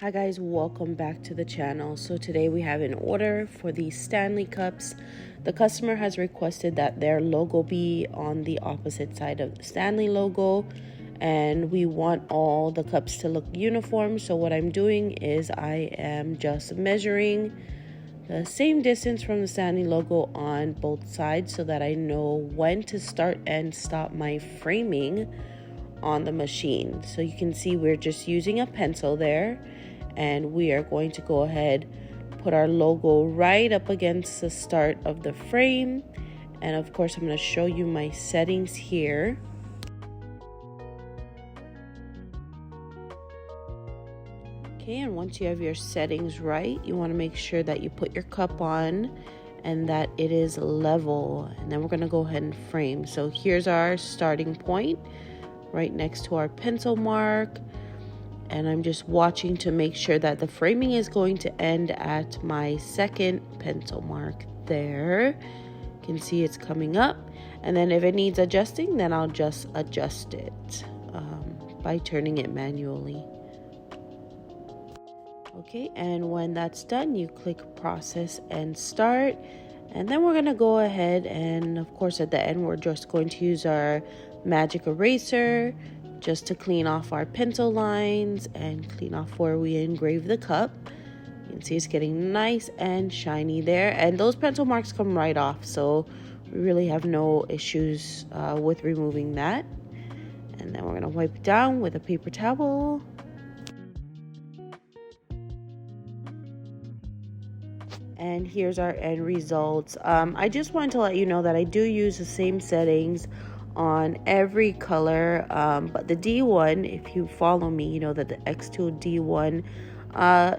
Hi guys, welcome back to the channel. So today we have an order for these Stanley cups. The customer has requested that their logo be on the opposite side of the Stanley logo, and we want all the cups to look uniform. So what I'm doing is I am just measuring the same distance from the Stanley logo on both sides so that I know when to start and stop my framing on the machine. So you can see we're just using a pencil there, and we are going to go ahead, put our logo right up against the start of the frame. And of course, I'm going to show you my settings here. Okay, and once you have your settings right, you want to make sure that you put your cup on and that it is level. And then we're going to go ahead and frame. So here's our starting point right next to our pencil mark. And I'm just watching to make sure that the framing is going to end at my second pencil mark there. You can see it's coming up. And then if it needs adjusting, then I'll just adjust it by turning it manually. Okay, and when that's done, you click process and start. And then we're going to go ahead and, of course, at the end, we're just going to use our magic eraser just to clean off our pencil lines and clean off where we engrave the cup. You can see it's getting nice and shiny there, and those pencil marks come right off, so we really have no issues with removing that. And then we're going to wipe it down with a paper towel. And here's our end results. I just wanted to let you know that I do use the same settings on every color, but the D1, if you follow me, you know that the Xtool D1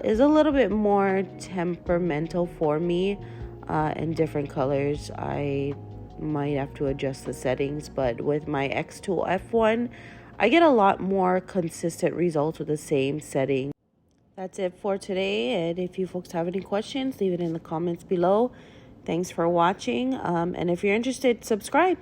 is a little bit more temperamental for me. In different colors, I might have to adjust the settings, but with my Xtool F1, I get a lot more consistent results with the same setting. That's it for today, and if you folks have any questions, leave it in the comments below. Thanks for watching, and if you're interested, subscribe.